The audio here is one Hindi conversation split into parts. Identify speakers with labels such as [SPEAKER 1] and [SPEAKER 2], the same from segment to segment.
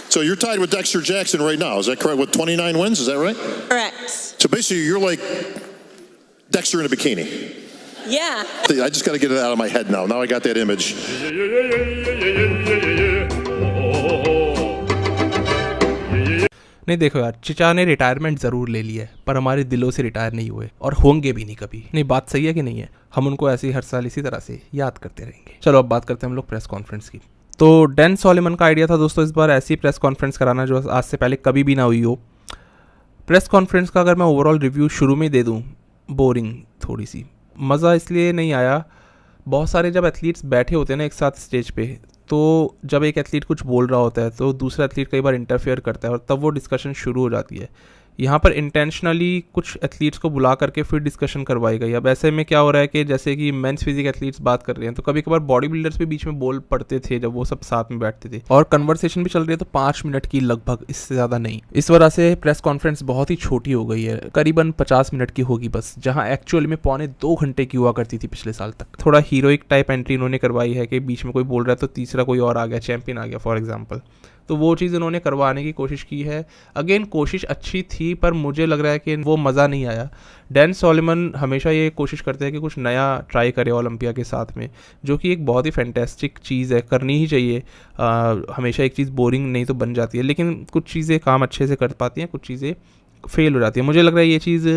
[SPEAKER 1] So you're tied with Dexter Jackson right now. Is that correct? With 29 wins, is that right?
[SPEAKER 2] Correct.
[SPEAKER 1] So basically, you're like Dexter in a bikini.
[SPEAKER 2] Yeah.
[SPEAKER 1] I just got to get it out of my head now. Now I got that image.
[SPEAKER 3] नहीं देखो यार, चिचा ने रिटायरमेंट ज़रूर ले लिया है, पर हमारे दिलों से रिटायर नहीं हुए और होंगे भी नहीं कभी। नहीं, बात सही है कि नहीं है? हम उनको ऐसे ही हर साल इसी तरह से याद करते रहेंगे। चलो अब बात करते हैं हम लोग प्रेस कॉन्फ्रेंस की। तो डैन सॉलोमन का आइडिया था दोस्तों इस बार ऐसी प्रेस कॉन्फ्रेंस कराना जो आज से पहले कभी भी ना हुई हो। प्रेस कॉन्फ्रेंस का अगर मैं ओवरऑल रिव्यू शुरू में दे दूँ, बोरिंग थोड़ी सी। मज़ा इसलिए नहीं आया, बहुत सारे जब एथलीट्स बैठे होते हैं ना एक साथ स्टेज पे, तो जब एक एथलीट कुछ बोल रहा होता है तो दूसरा एथलीट कई बार इंटरफेयर करता है और तब वो डिस्कशन शुरू हो जाती है। यहाँ पर इंटेंशनली कुछ एथलीट्स को बुला करके फिर डिस्कशन करवाई गई। अब ऐसे में क्या हो रहा है कि जैसे कि मेंस फिजिक एथलीट्स बात कर रहे हैं तो कभी कभार बॉडी बिल्डर्स भी बीच में बोल पड़ते थे जब वो सब साथ में बैठते थे, और कन्वर्सेशन भी चल रही है तो 5 मिनट की लगभग, इससे ज़्यादा नहीं। इस वजह से प्रेस कॉन्फ्रेंस बहुत ही छोटी हो गई है, करीबन 50 मिनट की होगी बस, जहाँ एक्चुअल में 2.25 घंटे की हुआ करती थी पिछले साल तक। थोड़ा हीरोइक टाइप एंट्री इन्होंने करवाई है कि बीच में कोई बोल रहा है तो तीसरा कोई और आ गया, चैंपियन आ गया फॉर एग्जाम्पल, तो वो चीज़ उन्होंने करवाने की कोशिश की है। अगेन कोशिश अच्छी थी पर मुझे लग रहा है कि वो मज़ा नहीं आया। डैन सॉलोमन हमेशा ये कोशिश करते हैं कि कुछ नया ट्राई करे ओलंपिया के साथ में, जो कि एक बहुत ही फैंटेस्टिक चीज़ है, करनी ही चाहिए। हमेशा एक चीज़ बोरिंग नहीं तो बन जाती है, लेकिन कुछ चीज़ें काम अच्छे से कर पाती हैं, कुछ चीज़ें फेल हो जाती है। मुझे लग रहा है ये चीज़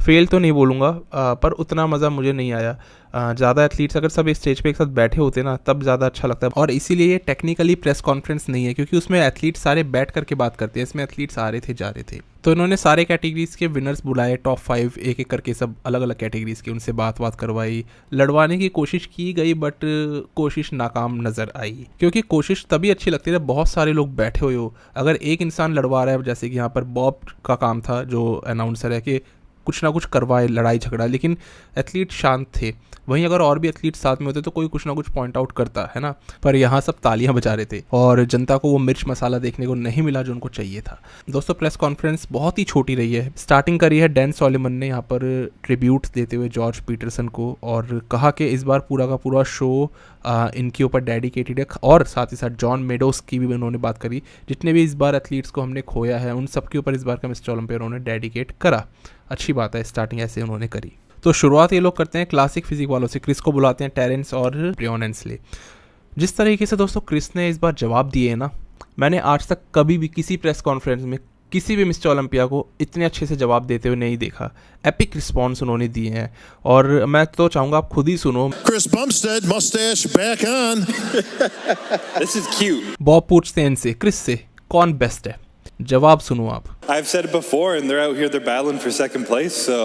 [SPEAKER 3] फेल तो नहीं बोलूँगा, पर उतना मज़ा मुझे नहीं आया। ज़्यादा एथलीट्स अगर सब स्टेज पे एक साथ बैठे होते ना तब ज़्यादा अच्छा लगता है। और इसीलिए ये टेक्निकली प्रेस कॉन्फ्रेंस नहीं है, क्योंकि उसमें एथलीट्स सारे बैठ करके बात करते हैं, इसमें एथलीट्स आ रहे थे जा रहे थे। तो इन्होंने सारे कैटेगरीज़ के विनर्स बुलाए, टॉप 5 एक एक करके, सब अलग अलग कैटेगरीज़ के, उनसे बात करवाई, लड़वाने की कोशिश की गई, बट कोशिश नाकाम नज़र आई। क्योंकि कोशिश तभी अच्छी लगती है जब बहुत सारे लोग बैठे हुए हो। अगर एक इंसान लड़वा रहा है, जैसे कि यहाँ पर बॉब का काम था जो अनाउंसर है कि कुछ ना कुछ करवाए, लड़ाई झगड़ा, लेकिन एथलीट शांत थे। वहीं अगर और भी एथलीट साथ में होते तो कोई कुछ ना कुछ पॉइंट आउट करता है ना, पर यहाँ सब तालियां बजा रहे थे और जनता को वो मिर्च मसाला देखने को नहीं मिला जो उनको चाहिए था। दोस्तों प्रेस कॉन्फ्रेंस बहुत ही छोटी रही है। स्टार्टिंग करी है डैन सॉलोमन ने यहाँ पर ट्रिब्यूट देते हुए जॉर्ज पीटरसन को, और कहा कि इस बार पूरा का पूरा शो इनके ऊपर डेडिकेटेड है, और साथ ही साथ जॉन मेडोस की भी उन्होंने बात करी। जितने भी इस बार एथलीट्स को हमने खोया है उन सबके ऊपर इस बार का मिस्टर ओलंपिया उन्होंने डेडिकेट करा। अच्छी बात है, स्टार्टिंग ऐसे उन्होंने करी। तो शुरुआत ये लोग करते हैं क्लासिक फिजिक वालों से। क्रिस को बुलाते हैं, टेरेंस और ब्रियन एंसले। जिस तरीके से दोस्तों क्रिस ने इस बार जवाब दिए हैं ना, मैंने आज तक कभी भी किसी प्रेस कॉन्फ्रेंस में किसी भी मिस्टर ओलंपिया को इतने अच्छे से जवाब देते हुए नहीं देखा। एपिक रिस्पॉन्स उन्होंने दिए हैं और मैं तो चाहूँगा आप खुद ही सुनो।
[SPEAKER 1] Chris Bumstead, mustache back on.
[SPEAKER 4] This is cute.
[SPEAKER 3] Bob पूछते हैं इनसे, क्रिस से, कौन बेस्ट है? जवाब सुनो आप।
[SPEAKER 4] I've said it before, and they're out here, they're battling for second place, so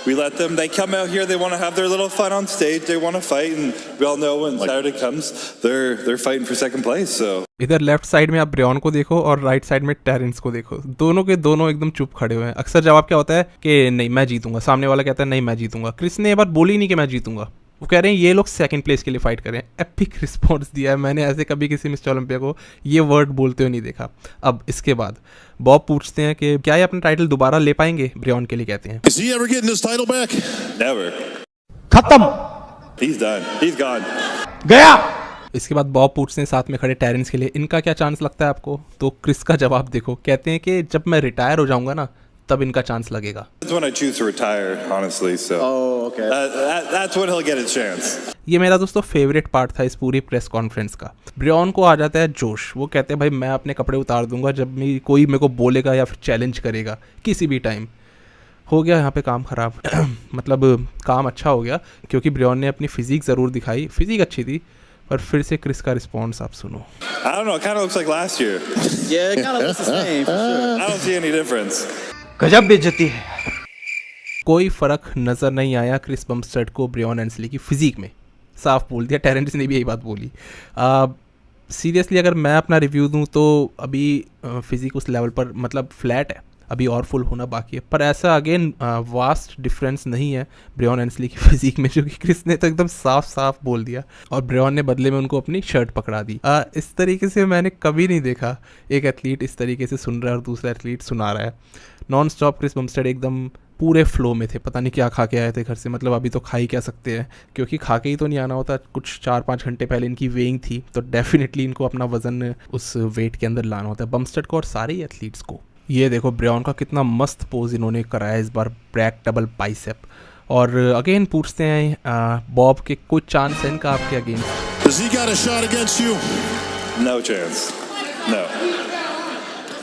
[SPEAKER 4] we let them, they come out here, they want to have their little fun on stage, they want to fight, and we all know when Saturday comes, they're fighting for second place, so.
[SPEAKER 3] इधर लेफ्ट साइड में आप ब्रियन को देखो और राइट साइड में टेरेंस को देखो, दोनों के दोनों एकदम चुप खड़े हुए हैं। अक्सर जवाब क्या होता है कि नहीं मैं जीतूंगा, सामने वाला कहता है नहीं मैं जीतूंगा। क्रिस ने ये बात बोली नहीं कि मैं जीतूंगा, वो कह रहे हैं ये लोग सेकंड प्लेस के लिए फाइट कर रहे हैं। एपिक रिस्पॉन्स दिया है, मैंने ऐसे कभी किसी मिस्टर ओलंपिया को ये वर्ड बोलते हुए नहीं देखा। अब इसके बाद बॉब पूछते हैं कि क्या ये अपना टाइटल दोबारा ले पाएंगे? ब्रियन के लिए कहते हैं
[SPEAKER 1] Is he ever getting his title back?
[SPEAKER 4] Never.
[SPEAKER 3] खत्म,
[SPEAKER 4] He's done. He's gone.
[SPEAKER 3] गया। इसके बाद बॉब पूछते हैं साथ में खड़े टेरेंस के लिए, इनका क्या चांस लगता है आपको? तो क्रिस का जवाब देखो, कहते हैं कि जब मैं रिटायर हो जाऊंगा ना तब इनका चांस लगेगा।
[SPEAKER 4] That's when I choose to retire, honestly, so.
[SPEAKER 1] Oh, okay.
[SPEAKER 4] That's when he'll get his chance.
[SPEAKER 3] ये मेरा दोस्तों फेवरेट पार्ट था इस पूरी प्रेस कॉन्फ्रेंस का। ब्रियन को आ जाता है जोश, वो कहते हैं भाई मैं अपने कपड़े उतार दूंगा जब भी कोई मेरे को बोलेगा या फिर चैलेंज करेगा किसी भी टाइम। हो गया यहाँ पे काम ख़राब मतलब काम अच्छा हो गया क्योंकि ब्रियन ने अपनी फिजिक ज़रूर दिखाई, फिजिक अच्छी थी, पर फिर से क्रिस का रिस्पॉन्स आप सुनो।
[SPEAKER 4] I don't know, it kind of looks like last year.
[SPEAKER 5] Yeah, it kind of looks the same, for sure.
[SPEAKER 4] I don't see any difference.
[SPEAKER 5] गजब बेइज्जती है।
[SPEAKER 3] कोई फ़र्क नज़र नहीं आया क्रिस बम्स्टेड को ब्रियन एंसले की फ़िज़ीक में, साफ बोल दिया। टेरेंस ने भी यही बात बोली। सीरियसली अगर मैं अपना रिव्यू दूं तो अभी फ़िज़ीक उस लेवल पर मतलब फ्लैट है, अभी और फुल होना बाकी है, पर ऐसा अगेन वास्ट डिफरेंस नहीं है ब्रियन एंसले की फिजिक में, जो कि क्रिस ने तो एकदम साफ साफ बोल दिया और ब्रियन ने बदले में उनको अपनी शर्ट पकड़ा दी। इस तरीके से मैंने कभी नहीं देखा एक एथलीट इस तरीके से सुन रहा है और दूसरा एथलीट सुना रहा है। नॉन स्टॉप क्रिस बम्स्टेड एकदम पूरे फ्लो में थे, पता नहीं क्या खा के आए थे घर से, मतलब अभी तो खा ही क्या सकते हैं, क्योंकि खा के ही तो नहीं आना होता। कुछ 4-5 घंटे पहले इनकी वेइंग थी, तो डेफिनेटली इनको अपना वजन उस वेट के अंदर लाना होता है, बम्स्टेड को और सारे ही एथलीट्स को। ये देखो ब्राउन का कितना मस्त पोज इन्होंने कराया इस बार, ब्रैक डबल बाइसेप। और अगेन पूछते हैं बॉब के कुछ चांस है इनका आपके against?
[SPEAKER 1] Does he got a shot against you?
[SPEAKER 4] No chance. No.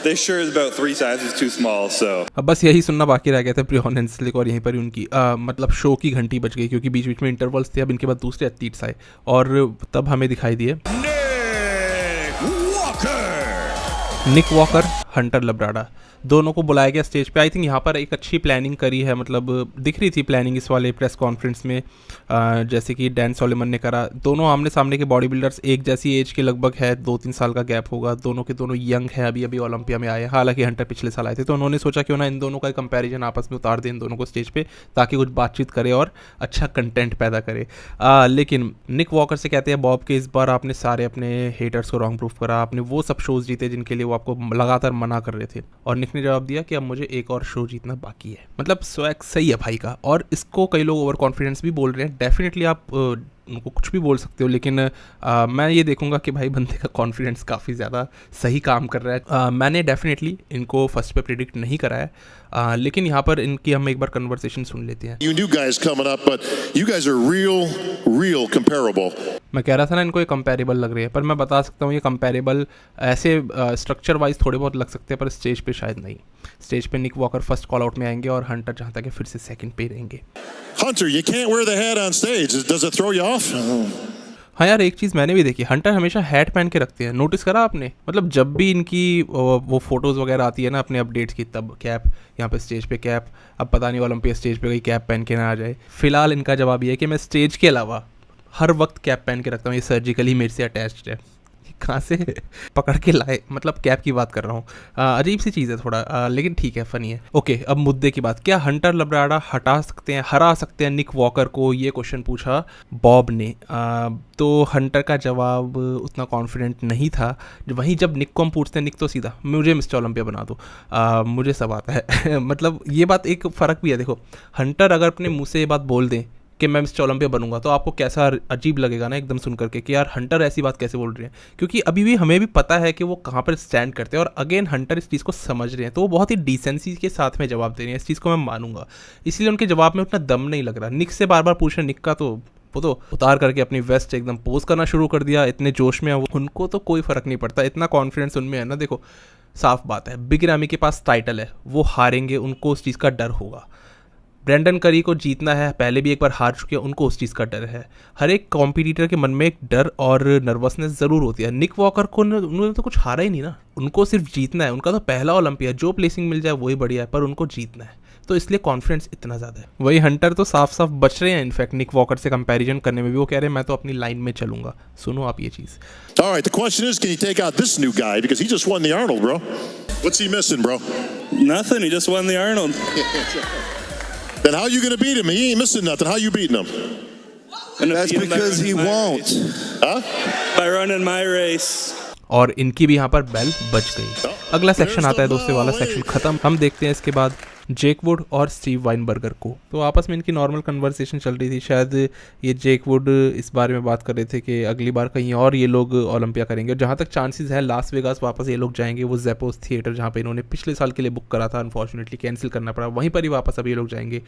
[SPEAKER 4] This shirt is about 3 sizes too small, so.
[SPEAKER 3] अब बस यही सुनना बाकी रह गया था ब्रियॉन हेंसलिक, और यहीं पर ही उनकी मतलब शो की घंटी बज गई, क्योंकि बीच बीच में इंटरवल्स थे। अब इनके बाद दूसरे एथलीट्स आए और तब हमें दिखाई दिए निक वॉकर, हंटर लब्राडा, दोनों को बुलाया गया स्टेज पे। आई थिंक यहाँ पर एक अच्छी प्लानिंग करी है, मतलब दिख रही थी प्लानिंग इस वाले प्रेस कॉन्फ्रेंस में, जैसे कि डैन सोलेमन ने करा। दोनों आमने सामने के बॉडी बिल्डर्स एक जैसी एज के लगभग है, 2-3 साल का गैप होगा, दोनों के दोनों यंग हैं, अभी अभी ओलंपिया में आए हैं। हालांकि हंटर पिछले साल आए थे, तो उन्होंने सोचा क्यों ना इन दोनों का कंपैरिजन आपस में उतार दें इन दोनों को स्टेज पे, ताकि कुछ बातचीत करे और अच्छा कंटेंट पैदा करे। लेकिन निक वॉकर से कहते हैं बॉब के इस बार आपने सारे अपने हेटर्स को रॉन्ग प्रूफ करा, आपने वो सब शोज जीते जिनके लिए वो आपको लगातार मना कर रहे थे। और निक ने जवाब दिया कि अब मुझे एक और शो जीतना बाकी है। मतलब स्वैग सही है भाई का, और इसको कई लोग ओवर कॉन्फिडेंस भी बोल रहे हैं। डेफिनेटली आप उनको कुछ भी बोल सकते हो, लेकिन मैं ये देखूंगा कि भाई बंदे का कॉन्फिडेंस काफ़ी ज़्यादा सही काम कर रहा है। मैंने डेफिनेटली इनको फर्स्ट पे प्रिडिक्ट नहीं करा है, लेकिन यहाँ पर इनकी हम एक बार कन्वर्सेशन सुन लेते हैं।
[SPEAKER 1] You new guys coming up, but you guys are real comparable.
[SPEAKER 3] मैं कह रहा था ना इनको ये कंपेरेबल लग रही है, पर मैं बता सकता हूँ ये कंपेरेबल ऐसे स्ट्रक्चर वाइज थोड़े बहुत लग सकते हैं, पर स्टेज पे शायद नहीं। स्टेज पे निक वॉकर फर्स्ट कॉल आउट में आएंगे और हंटर जहाँ तक है फिर से सेकंड पे रहेंगे।
[SPEAKER 1] Hunter, you can't wear the hat on stage. Does it throw you off?
[SPEAKER 3] हाँ यार, एक चीज़ मैंने भी देखी, हंटर हमेशा हैट पहन के रखते हैं, नोटिस करा आपने? मतलब जब भी इनकी वो फोटोज़ वगैरह आती है ना अपने अपडेट्स की, तब कैप, यहाँ पे स्टेज पे कैप। अब पता नहीं ओलंपिया स्टेज पे कोई कैप पहन के ना आ जाए। फिलहाल इनका जवाब ये है कि मैं स्टेज के अलावा हर वक्त कैप पहन के रखता हूँ, ये सर्जिकली मेरे से अटैच्ड है। कहाँ से पकड़ के लाए, मतलब कैप की बात कर रहा हूँ। अजीब सी चीज़ है थोड़ा, लेकिन ठीक है, फ़नी है। ओके, अब मुद्दे की बात, क्या हंटर लब्राडा हरा सकते हैं निक वॉकर को, ये क्वेश्चन पूछा बॉब ने। तो हंटर का जवाब उतना कॉन्फिडेंट नहीं था। वहीं जब निक को हम पूछते हैं, निक तो सीधा मुझे मिस्टर ओलंपिया बना दो, मुझे सब आता है। मतलब ये बात एक फ़र्क भी है। देखो, हंटर अगर अपने मुँह से ये बात बोल दें कि मैं मिस्टर ओलंपिया बनूंगा, तो आपको कैसा अजीब लगेगा ना एकदम सुन करके कि यार हंटर ऐसी बात कैसे बोल रहे हैं, क्योंकि अभी भी हमें भी पता है कि वो कहाँ पर स्टैंड करते हैं, और अगेन हंटर इस चीज़ को समझ रहे हैं, तो वो बहुत ही डिसेंसी के साथ में जवाब दे रहे हैं। इस चीज़ को मैं मानूंगा, इसलिए उनके जवाब में उतना दम नहीं लग रहा। निक से बार बार पूछ रहे, निक का तो वो तो उतार करके अपनी वेस्ट एकदम पोज करना शुरू कर दिया, इतने जोश में है वो, उनको तो कोई फ़र्क नहीं पड़ता, इतना कॉन्फिडेंस उनमें है ना। देखो साफ बात है, बिग रैमी के पास टाइटल है, वो हारेंगे, उनको उस चीज़ का डर होगा। ब्रेंडन करी को जीतना है, पहले भी एक बार हार चुके हैं, उनको उस चीज़ का डर है। हर एक कॉम्पिटिटर के मन में एक डर और नर्वसनेस ज़रूर होती है। निक वॉकर को उन्होंने तो कुछ हारा ही नहीं ना, उनको सिर्फ जीतना है। उनका तो पहला ओलंपिया, जो प्लेसिंग मिल जाए वही बढ़िया है, पर उनको जीतना है, तो इसलिए कॉन्फिडेंस इतना ज़्यादा है। वही हंटर तो साफ साफ बच रहे हैं इनफैक्ट निक वॉकर से कंपैरिजन करने में भी। वो कह रहे हैं मैं तो अपनी लाइन में चलूंगा। सुनो आप ये चीज़।
[SPEAKER 1] All right, the question is, can you take out this new guy because he just won the Arnold, bro? What's he missing, bro?
[SPEAKER 4] Nothing. He just won the Arnold.
[SPEAKER 1] Then how you gonna beat him? He ain't missing nothing. How you beating him?
[SPEAKER 5] That's because he won't.
[SPEAKER 1] Huh?
[SPEAKER 4] By running my race.
[SPEAKER 3] और इनकी भी यहाँ पर बेल बज गई। अगला सेक्शन आता है दोस्तों, वाला सेक्शन खत्म। हम देखते हैं इसके बाद जेक वुड और स्टीव वाइनबर्गर को। तो आपस में इनकी नॉर्मल कन्वर्सेशन चल रही थी। शायद ये जेक वुड इस बारे में बात कर रहे थे कि अगली बार कहीं और ये लोग ओलंपिया करेंगे, और जहाँ तक चांसेस है लास वेगास वापस ये लोग जाएंगे। वो जेपोस थिएटर जहाँ पे इन्होंने पिछले साल के लिए बुक करा था, अनफॉर्चुनेटली कैंसिल करना पड़ा, वहीं पर ही वापस अब ये लोग जाएंगे,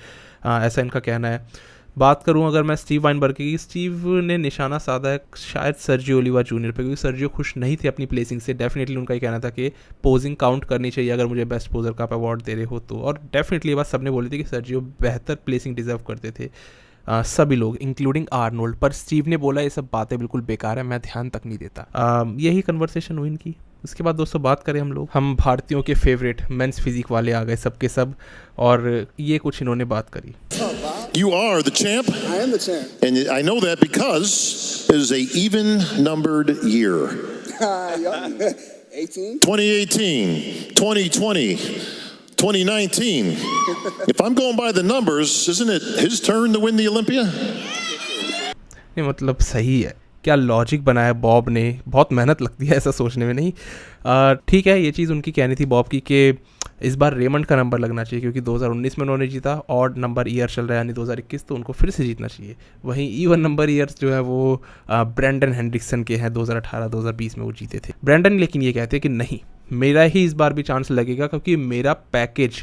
[SPEAKER 3] ऐसा इनका कहना है। बात करूं अगर मैं स्टीव वाइनबर्गर की, स्टीव ने निशाना साधा है शायद सर्जियो ओलिवा जूनियर पे, क्योंकि सर्जियो खुश नहीं थे अपनी प्लेसिंग से। डेफिनेटली उनका ये कहना था कि पोजिंग काउंट करनी चाहिए अगर मुझे बेस्ट पोजर का आप अवार्ड दे रहे हो तो। और डेफिनेटली ये बात सबने बोली थी कि सर्जियो बेहतर प्लेसिंग डिजर्व करते थे, सभी लोग इंक्लूडिंग आर्नोल्ड। पर स्टीव ने बोला ये सब बातें बिल्कुल बेकार है, मैं ध्यान तक नहीं देता। यही कन्वर्सेशन हुई इनकी। उसके बाद दोस्तों बात करें हम भारतीयों के फेवरेट मेंस फिजिक वाले आ गए सबके सब, और ये कुछ इन्होंने बात करी।
[SPEAKER 1] You are the champ.
[SPEAKER 2] I am the champ.
[SPEAKER 1] And I know that because it is a even-numbered year.
[SPEAKER 2] 18.
[SPEAKER 1] 2018, 2020, 2019. If I'm going by the numbers, isn't it his turn to win the Olympia?
[SPEAKER 3] नहीं मतलब सही है, क्या लॉजिक बनाया बॉब ने, बहुत मेहनत लगती है ऐसा सोचने में। नहीं ठीक है, ये चीज़ उनकी कहनी थी बॉब की कि इस बार रेमंड का नंबर लगना चाहिए क्योंकि 2019 में उन्होंने जीता, ऑड नंबर ईयर चल रहा है यानी 2021, तो उनको फिर से जीतना चाहिए। वहीं इवन नंबर ईयर्स जो है वो ब्रैंडन हेनरिक्सन के हैं, 2018-2020 में वो जीते थे। ब्रैंडन लेकिन ये कहते हैं कि नहीं, मेरा ही इस बार भी चांस लगेगा क्योंकि मेरा पैकेज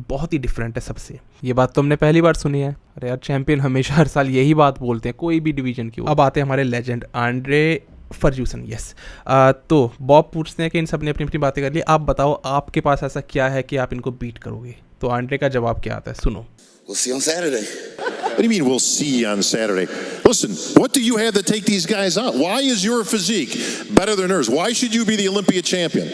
[SPEAKER 3] बहुत ही डिफरेंट है सबसे। ये बात तो हमने पहली बार सुनी है। अरे यार, चैंपियन हमेशा हर साल यही बात बोलते हैं कोई भी डिवीजन की। अब आते हैं हमारे लेजेंड आंड्रे फर्ग्यूसन। यस, तो बॉब पूछते हैं कि इन सब ने अपनी अपनी बातें कर ली, आप बताओ आपके पास ऐसा क्या है कि आप इनको बीट करोगे। तो आंड्रे का जवाब क्या आता है, सुनो।
[SPEAKER 5] We'll see on Saturday.
[SPEAKER 1] What do you mean we'll see on Saturday? Listen, what do you have to take these guys out? Why is your physique better than hers? Why should you be the Olympia champion?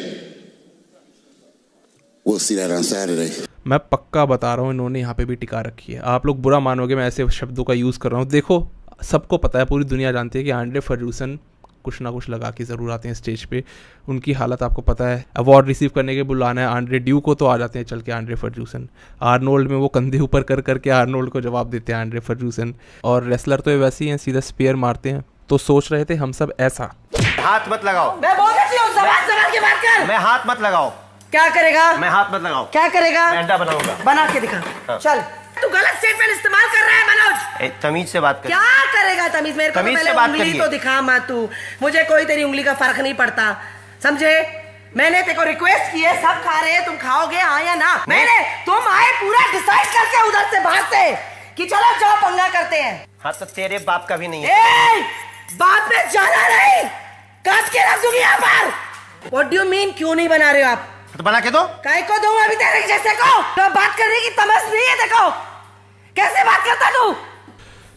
[SPEAKER 5] We'll see that on Saturday.
[SPEAKER 3] मैं पक्का बता रहा हूँ, इन्होंने यहाँ पे भी टिका रखी है। आप लोग बुरा मानोगे मैं ऐसे शब्दों का यूज़ कर रहा हूँ। देखो, सबको पता है, पूरी दुनिया जानती है कि आंड्रे फर्ग्यूसन कुछ ना कुछ लगा के ज़रूर आते हैं स्टेज पे। उनकी हालत आपको पता है। अवार्ड रिसीव करने के बुलाना है आंड्रे ड्यू को, तो आ जाते हैं चल के आंड्रे फर्ग्यूसन। आर्नोल्ड में वो कंधे ऊपर कर करके आर्नोल्ड को जवाब देते हैं आंड्रे फर्ग्यूसन। और रेसलर तो वैसे ही हैं, सीधा स्पेयर मारते हैं। तो सोच रहे थे हम सब ऐसा।
[SPEAKER 2] हाथ मत लगाओ।
[SPEAKER 6] मैं बोल रही हूँ, जबान संभाल के बात कर।
[SPEAKER 2] मैं हाथ मत लगाओ।
[SPEAKER 6] क्या करेगा?
[SPEAKER 2] मैं हाथ मत लगाओ।
[SPEAKER 6] क्या करेगा?
[SPEAKER 2] मैं अंडा बनाऊंगा।
[SPEAKER 6] बना के दिखा।
[SPEAKER 2] हाँ।
[SPEAKER 6] चल, तू गलत स्टेटमेंट इस्तेमाल कर रहा है मनोज।
[SPEAKER 2] तमीज से बात कर।
[SPEAKER 6] क्या करेगा तमीज? मेरे को
[SPEAKER 2] तमीज
[SPEAKER 6] पहले
[SPEAKER 2] से बात
[SPEAKER 6] उंगली
[SPEAKER 2] करिए।
[SPEAKER 6] तो दिखा मत तू। मुझे कोई तेरी उंगली का फर्क नहीं पड़ता, समझे? मैंने तेरे को रिक्वेस्ट की है, सब खा रहे हैं, तुम खाओगे हाँ या ना? मैंने, तुम आए पूरा डिसाइड करके उधर से बाहर से कि चलो जाओ पंगा करते हैं।
[SPEAKER 2] हाँ तो तेरे बाप का भी नहीं है।
[SPEAKER 6] बात में जाना नहीं, काट के रख दूंगी यहाँ पर। What do you mean क्यों नहीं बना रहे हो आप?
[SPEAKER 2] तो बना के दो।
[SPEAKER 6] काय को दूं अभी तेरे जैसे को? तो बात करने की तमीज नहीं है, देखो कैसे बात करता तू।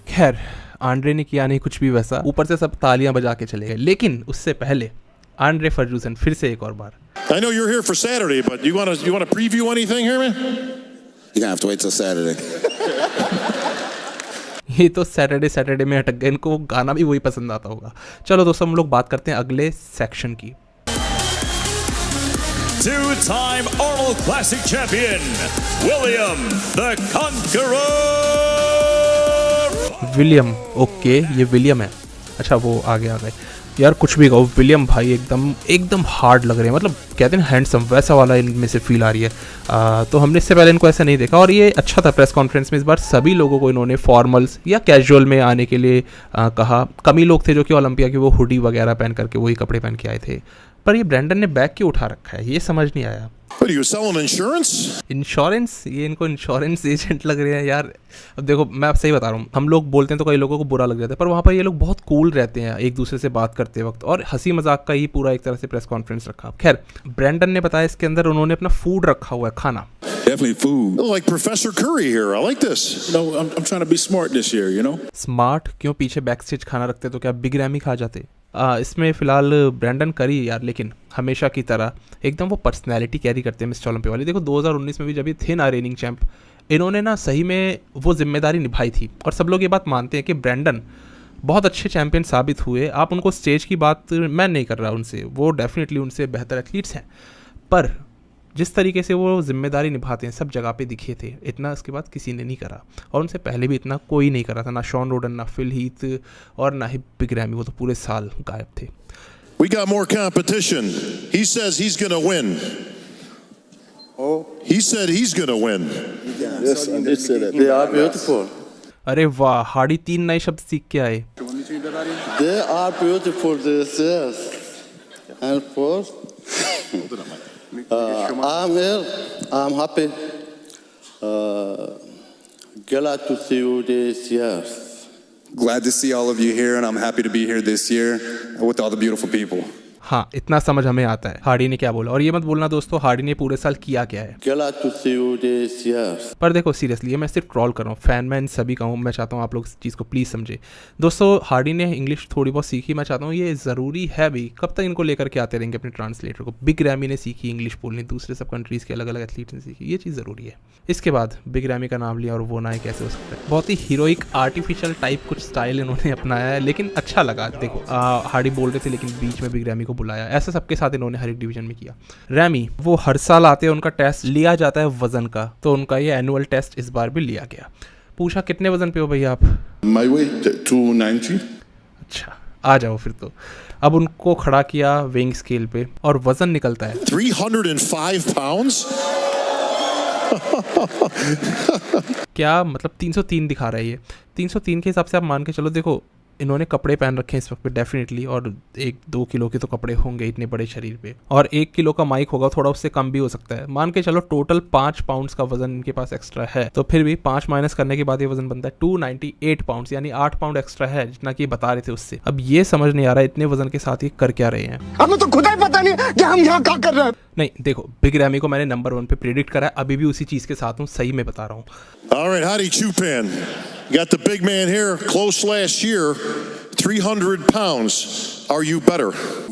[SPEAKER 3] खैर, आंड्रे ने किया नहीं कुछ भी वैसा, ऊपर से सब तालियां बजा के चले गए। लेकिन उससे पहले आंड्रे फर्ग्यूसन फिर से एक और बार।
[SPEAKER 1] I know you're here for Saturday, but you want to preview anything here, man?
[SPEAKER 5] You're gonna have to wait till Saturday.
[SPEAKER 3] ये तो सैटरडे में अटक गए, इनको गाना भी वही पसंद आता होगा। चलो दोस्तों, हम लोग बात करते हैं अगले सेक्शन की।
[SPEAKER 7] Two-time Arnold Classic champion, William the Conqueror.
[SPEAKER 3] William, okay, ये विलियम है। अच्छा, वो आगे आ गए यार। कुछ भी कहो, विलियम भाई एकदम हार्ड लग रहे हैं। मतलब कहते हैं हैंडसम, वैसा वाला इनमें से फील आ रही है। तो हमने इससे पहले इनको ऐसा नहीं देखा, और ये अच्छा था। प्रेस कॉन्फ्रेंस में इस बार सभी लोगों को इन्होंने फॉर्मल्स या कैजुअल में आने के लिए कहा। कम ही लोग थे जो कि ओलंपिया की वो हुडी वगैरह पहन करके वही कपड़े पहन के आए थे। पर ये ब्रैंडन ने बैग क्यों उठा रखा है, ये समझ नहीं आया।
[SPEAKER 1] What are you selling insurance?
[SPEAKER 3] Insurance, ये इनको इंश्योरेंस एजेंट लग रहे हैं यार। अब देखो, मैं आप सही बता रहा हूँ, हम लोग बोलते हैं तो कई लोगों को बुरा लग जाता है, पर वहाँ पर ये लोग बहुत कूल रहते हैं एक दूसरे से बात करते वक्त, और हंसी मजाक का ही पूरा एक तरह से प्रेस कॉन्फ्रेंस रखा। खैर, ब्रैंडन ने बताया इसके अंदर उन्होंने अपना फूड रखा हुआ है, खाना।
[SPEAKER 8] Definitely food.
[SPEAKER 1] Oh, like Professor Curry here. I like this.
[SPEAKER 8] You know, I'm trying to be smart this year, you know?
[SPEAKER 3] Smart क्यों? पीछे बैक स्टेज खाना रखते तो क्या बिग रैमी खा जाते? इसमें फ़िलहाल ब्रैंडन करी यार, लेकिन हमेशा की तरह एकदम वो पर्सनैलिटी कैरी करते हैं मिस्टर ओलंपिया वाली। देखो 2019 में भी जब ये थे ना रेनिंग चैंप, इन्होंने ना सही में वो जिम्मेदारी निभाई थी, और सब लोग ये बात मानते हैं कि ब्रैंडन बहुत अच्छे चैंपियन साबित हुए। आप उनको स्टेज की बात मैं नहीं कर रहा उनसे, वो डेफिनेटली उनसे बेहतर एथलीट्स हैं, पर जिस तरीके से वो जिम्मेदारी निभाते हैं सब जगह पे दिखे थे, इतना इसके बाद किसी ने नहीं करा, और उनसे पहले भी इतना कोई नहीं करा था, ना शॉन रोडन, ना फिल हीथ, और ना ही बिग रैमी। वो तो पूरे साल गायब थे।
[SPEAKER 1] We got more competition. He says he's going to win.
[SPEAKER 5] Oh.
[SPEAKER 1] He said he's going to win.
[SPEAKER 5] Yes, I did say that. They are beautiful.
[SPEAKER 3] अरे वाह, हार्डी 3 नए शब्द सीख के आए।
[SPEAKER 5] They are beautiful, this is. And first, I'm here. I'm happy. Glad to see you this year.
[SPEAKER 9] Glad to see all of you here, and I'm happy to be here this year with all the beautiful people.
[SPEAKER 3] हाँ, इतना समझ हमें आता है हार्डी ने क्या बोला। और ये मत बोलना दोस्तों हार्डी ने पूरे साल किया क्या है।
[SPEAKER 5] Glad to see you this year.
[SPEAKER 3] पर देखो सीरियसली, ये मैं सिर्फ ट्रॉल कर रहा हूँ, फैन मैं इन सभी का हूँ। मैं चाहता हूँ आप लोग इस चीज़ को प्लीज़ समझे। दोस्तों हार्डी ने इंग्लिश थोड़ी बहुत सीखी, मैं चाहता हूँ ये ज़रूरी है भी। कब तक इनको लेकर के आते रहेंगे अपने ट्रांसलेटर को? बिग रैमी ने सीखी इंग्लिश बोलनी, दूसरे सब कंट्रीज़ के अलग अलग एथलीट्स ने सीखी, ये चीज़ ज़रूरी है। इसके बाद बिग रैमी का नाम लिया और वो ना ही कैसे हो सकता है। बहुत ही हीरोइक आर्टिफिशियल टाइप कुछ स्टाइल इन्होंने अपनाया है, लेकिन अच्छा लगा। देखो हार्डी बोल रहे थे लेकिन बीच में बिग रैमी को बुलाया, ऐसा सबके साथ इन्होंने हर एक डिवीजन में किया। रैमी वो हर साल आते हैं, उनका टेस्ट लिया जाता है वजन का, तो उनका ये एनुअल टेस्ट इस बार भी लिया गया। पूछा कितने वजन पे हो भैया आप?
[SPEAKER 8] My weight 290.
[SPEAKER 3] अच्छा, आ जाओ फिर तो। अब उनको खड़ा किया वेइंग स्केल पे और वजन निकलता है
[SPEAKER 1] 305 pounds?
[SPEAKER 3] क्या मतलब 303 दिखा रहा है ये। 303 के हिसाब से आप मान के चलो, देखो इन्होंने कपड़े पहन रखे हैं इस वक्त पे डेफिनेटली, और 1-2 किलो के तो कपड़े होंगे इतने बड़े शरीर पे, और 1 किलो का माइक होगा, थोड़ा उससे कम भी हो सकता है। मान के चलो टोटल 5 पाउंड्स का वजन इनके पास एक्स्ट्रा है, तो फिर भी 5 माइनस करने के बाद ये वजन बनता है 298 पाउंड्स, यानी 8 पाउंड एक्स्ट्रा है जितना कि बता रहे थे उससे। अब ये समझ नहीं आ रहा है इतने वजन के साथ ये कर क्या रहे हैं।
[SPEAKER 10] हमें तो खुद ही पता नहीं कि हम यहाँ क्या कर रहे हैं।
[SPEAKER 3] नहीं देखो, बिग रैमी को मैंने नंबर 1 पे प्रेडिक्ट करा है, अभी भी उसी चीज के साथ हूँ, सही में बता रहा हूँ।
[SPEAKER 1] All right, Hadi Chupan. Got the big man here, close last year, 300 pounds. Are you better?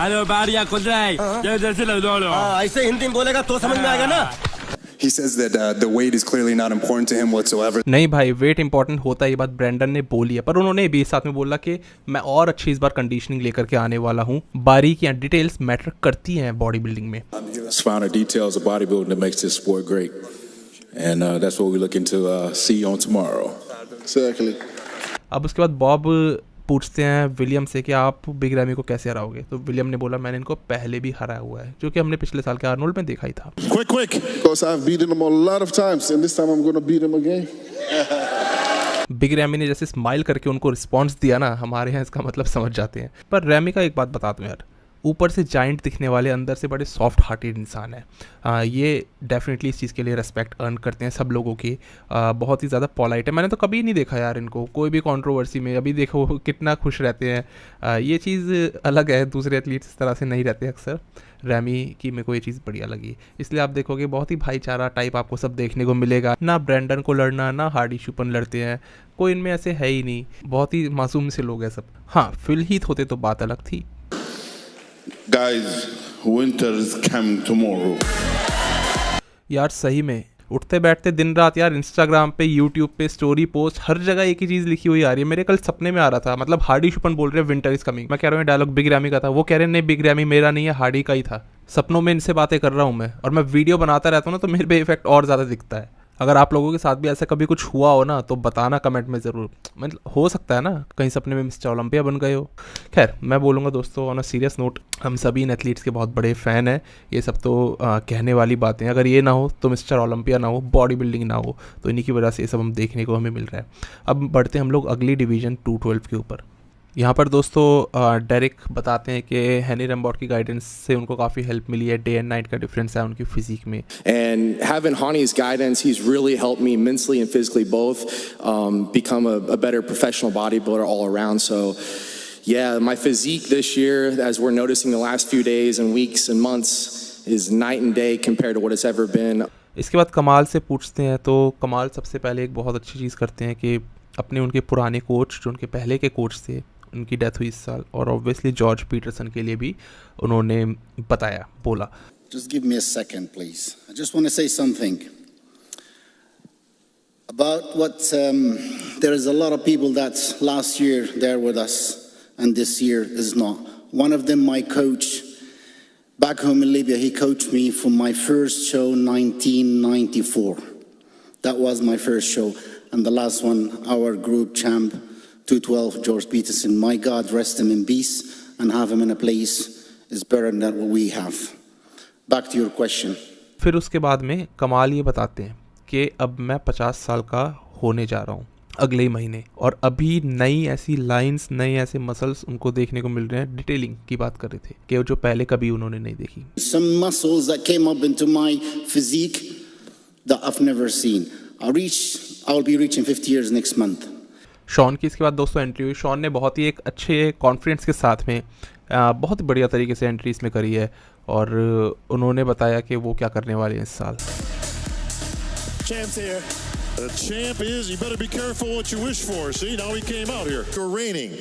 [SPEAKER 10] Hello बारिया कुदराई जैसे लो
[SPEAKER 2] ऐसे हिंदी में बोलेगा तो समझ में आएगा ना।
[SPEAKER 9] He says that the weight is clearly not important to him whatsoever.
[SPEAKER 3] नहीं भाई, वेट इंपॉर्टेंट होता है, ये बात ब्रेंडन ने बोली है, पर उन्होंने भी साथ में बोला कि मैं और अच्छी इस बार कंडीशनिंग लेकर के आने वाला हूँ। बारीकियाँ, डिटेल्स मैटर करती हैं बॉडी बिल्डिंग में।
[SPEAKER 8] It's finer details of bodybuilding that makes this sport great. And that's what we're looking to see on tomorrow.
[SPEAKER 5] Exactly.
[SPEAKER 3] अब उसके बाद बॉब पूछते हैं विलियम से कि आप बिग रैमी को कैसे हराओगे, तो विलियम ने बोला मैंने इनको पहले भी हराया हुआ है, जो कि हमने पिछले साल के आर्नोल्ड में देखा ही था।
[SPEAKER 1] Quick.
[SPEAKER 8] Because I've beaten him a lot of times, and this time I'm going to beat him again.
[SPEAKER 3] Big ramie ने जैसे स्माइल करके उनको रिस्पॉन्स दिया ना, हमारे यहाँ इसका मतलब समझ जाते हैं। पर रैमी का एक बात बता दूं यार, ऊपर से जाइंट दिखने वाले अंदर से बड़े सॉफ्ट हार्टेड इंसान है। ये डेफिनेटली इस चीज़ के लिए रेस्पेक्ट अर्न करते हैं सब लोगों की। बहुत ही ज़्यादा पॉलाइट है, मैंने तो कभी नहीं देखा यार इनको कोई भी कंट्रोवर्सी में। अभी देखो कितना खुश रहते हैं, ये चीज़ अलग है, दूसरे एथलीट्स इस तरह से नहीं रहते अक्सर। रैमी की मेरे को ये चीज़ बढ़िया लगी, इसलिए आप देखोगे बहुत ही भाईचारा टाइप आपको सब देखने को मिलेगा। ना ब्रेंडन को लड़ना, ना हार्डी चुपन लड़ते हैं, कोई इनमें ऐसे है ही नहीं, बहुत ही मासूम से लोग हैं सब। हाँ, फिल हीथ होते तो बात अलग थी।
[SPEAKER 8] Guys, winter is coming tomorrow.
[SPEAKER 3] यार सही में उठते बैठते दिन रात यार इंस्टाग्राम पे, यूट्यूब पे स्टोरी पोस्ट, हर जगह एक ही चीज़ लिखी हुई आ रही है। मेरे कल सपने में आ रहा था, मतलब हार्डी चुपन बोल रहे हैं विंटर इज कमिंग, मैं कह रहा हूँ डायलॉग बिग रैमी का था, वो कह रहे हैं नहीं बिग रैमी मेरा नहीं है, हार्डी का ही था। सपनों में इनसे बातें कर रहा हूँ मैं, और मैं वीडियो बनाता रहता हूँ ना, तो मेरे पे इफेक्ट और ज़्यादा दिखता है। अगर आप लोगों के साथ भी ऐसा कभी कुछ हुआ हो ना, तो बताना कमेंट में ज़रूर, मतलब हो सकता है ना कहीं सपने में मिस्टर ओलंपिया बन गए हो। खैर मैं बोलूँगा दोस्तों, ऑन अ सीरियस नोट, हम सभी इन एथलीट्स के बहुत बड़े फ़ैन हैं। ये सब तो कहने वाली बातें हैं, अगर ये ना हो तो मिस्टर ओलंपिया ना हो, बॉडी बिल्डिंग ना हो, तो इन्हीं की वजह से ये सब हम देखने को हमें मिल रहा है। अब बढ़ते हम लोग अगली डिवीज़न 212 के ऊपर। यहाँ पर दोस्तों डेरिक बताते हैं कि हेनी रैम्बॉट की गाइडेंस से उनको काफ़ी हेल्प मिली है, डे एंड नाइट का डिफरेंस है उनकी फिजिक में।
[SPEAKER 11] And having Hani's guidance, he's really helped me mentally and physically both become a better professional bodybuilder all around. So yeah, my physique this year, as we're noticing the last few days and weeks and months, is night and day compared to what it's ever been.
[SPEAKER 3] इसके बाद कमाल से पूछते हैं, तो कमाल सबसे पहले एक बहुत अच्छी चीज़ करते हैं कि अपने उनके पुराने कोच, जो उनके पहले के कोच थे, उनकी डेथ हुई इस साल, और ऑब्वियसली जॉर्ज पीटरसन के लिए भी उन्होंने बताया, बोला
[SPEAKER 12] Just give me a second, please. I just want to say something about what there is a lot of people that last year there with us and this year is not. One of them, my coach back home in Libya, he coached me for my first show 1994. That was my first show. And the last one, our group champ 212, George Peterson. My God, rest him in peace and have him in a place is better than what we have. Back to your question.
[SPEAKER 3] फिर उसके बाद में कमाल ये बताते हैं कि अब मैं 50 साल का होने जा रहा हूँ अगले ही महीने, और अभी नई ऐसी लाइंस, नए ऐसे मसल्स उनको देखने को मिल रहे हैं। डिटेलिंग की बात कर रहे थे कि जो पहले कभी उन्होंने नहीं देखी।
[SPEAKER 12] Some muscles that came up into my physique that I've never seen. I'll be reaching 50 years next month.
[SPEAKER 3] Shawn की इसके बाद दोस्तों एंट्री हुई। शॉन ने बहुत ही एक अच्छे कॉन्फिडेंस के साथ में बहुत बढ़िया तरीके से एंट्री इसमें करी है, और उन्होंने बताया कि वो क्या करने वाले हैं इस साल।
[SPEAKER 1] Champ's here. The champ is, you better be careful what you wish for. See, now he came out here. You're reigning,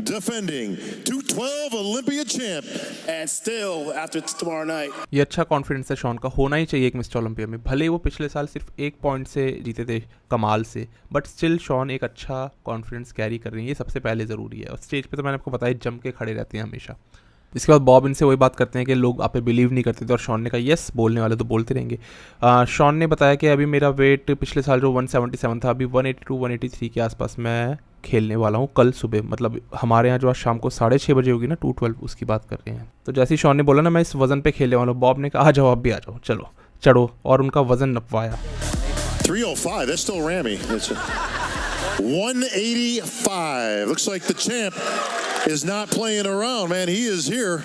[SPEAKER 1] defending 212 Olympia champ.
[SPEAKER 13] And still, after tomorrow night.
[SPEAKER 3] ये अच्छा कॉन्फिडेंस है शॉन का, होना ही चाहिए एक मिस्टर ओलंपिया में। भले वो पिछले साल सिर्फ 1 पॉइंट से जीते थे कमाल से, बट स्टिल शॉन एक अच्छा कॉन्फिडेंस कैरी कर रही है, ये सबसे पहले ज़रूरी है। और स्टेज पे तो मैंने आपको बताया जम के खड़े रहते हैं हमेशा। इसके बाद बॉब इनसे वही बात करते हैं कि लोग आप पे बिलीव नहीं करते थे, और शॉन ने कहा यस, बोलने वाले तो बोलते रहेंगे। शॉन ने बताया कि अभी मेरा वेट पिछले साल जो 177 था, अभी 182-183 के आसपास मैं खेलने वाला हूँ कल सुबह, मतलब हमारे यहाँ जो आज शाम को 6:30 बजे होगी ना 212, उसकी बात कर रहे हैं। तो जैसे ही शॉन ने बोला ना मैं इस वजन पे खेलने वाला हूँ, बॉब ने कहा आ जाओ, आप भी आ जाओ, चलो चढ़ो, और उनका वजन नपवाया।
[SPEAKER 1] 305, that's still Ramy. It's 185. Looks like the champ is not playing around, man. He is here.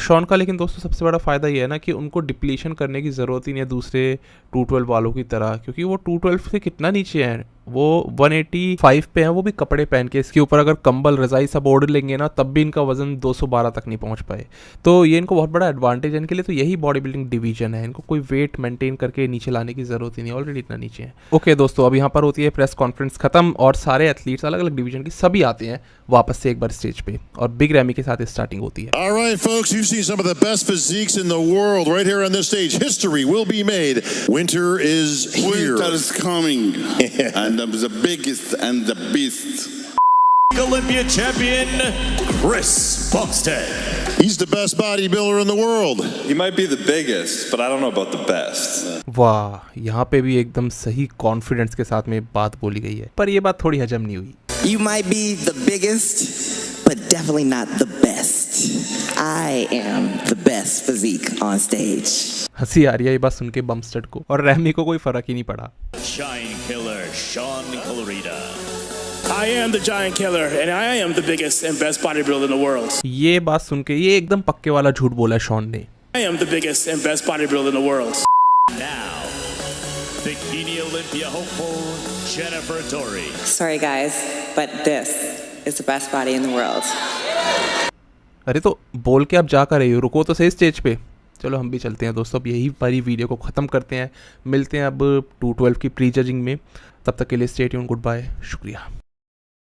[SPEAKER 3] Shawn का लेकिन दोस्तों सबसे बड़ा फ़ायदा ये है ना कि उनको डिप्लीशन करने की ज़रूरत ही नहीं है दूसरे 212 वालों की तरह, क्योंकि वो 212 से कितना नीचे हैं, वो 185 पे हैं, वो भी कपड़े पहन के। इसके ऊपर अगर कंबल रज़ाई सब ओढ़ लेंगे ना तब भी इनका वजन 212 तक नहीं पहुंच पाए। तो ये इनको बहुत बड़ा एडवांटेज है इनके लिए। तो यही बॉडी बिल्डिंग डिवीजन है, इनको कोई वेट मेंटेन करके नीचे लाने की ज़रूरत ही नहीं, ऑलरेडी इतना नीचे है। ओके दोस्तों, अब यहाँ पर होती है प्रेस कॉन्फ्रेंस ख़त्म और सारे एथलीट्स अलग अलग डिवीजन की सभी आते हैं वापस से एक बार स्टेज पे, और बिग रैमी के साथ स्टार्टिंग होती है।
[SPEAKER 1] All right, folks, you've seen some of the best physiques in the world right here on this stage. History will be made. Winter is here.
[SPEAKER 14] Winter is coming. And the biggest and the beast.
[SPEAKER 7] Olympia champion Chris Bumstead.
[SPEAKER 1] He's the best bodybuilder in the world.
[SPEAKER 4] He might be the biggest, but I don't know about the best.
[SPEAKER 3] वाह, यहाँ पे भी एकदम सही कॉन्फिडेंस के साथ में बात बोली गई है, पर ये बात थोड़ी हजम नहीं हुई।
[SPEAKER 15] You might be the biggest, but definitely not the best. I am the best physique on stage.
[SPEAKER 3] हंसी आ रही है ये बात सुन के बम्स्टेड को, और रैमी को कोई फर्क ही नहीं पड़ा।
[SPEAKER 7] Giant killer Sean Colorita.
[SPEAKER 13] I am the giant killer, and I am the biggest and best bodybuilder in the world.
[SPEAKER 3] ये बात सुन के ये एकदम पक्के वाला झूठ बोला है शॉन ने।
[SPEAKER 13] I am the biggest and best bodybuilder in the world.
[SPEAKER 7] Now, Bikini Olympia hopeful Jennifer Torrey.
[SPEAKER 16] Sorry guys, but this is the best body in the world.
[SPEAKER 3] अरे तो बोल के आप जा कर रही हो, रुको तो सही स्टेज पे। चलो हम भी चलते हैं दोस्तों, अब यही परी वीडियो को ख़त्म करते हैं, मिलते हैं अब 212 की प्री जजिंग में। तब तक के लिए स्टे ट्यून्ड, गुड बाय, शुक्रिया।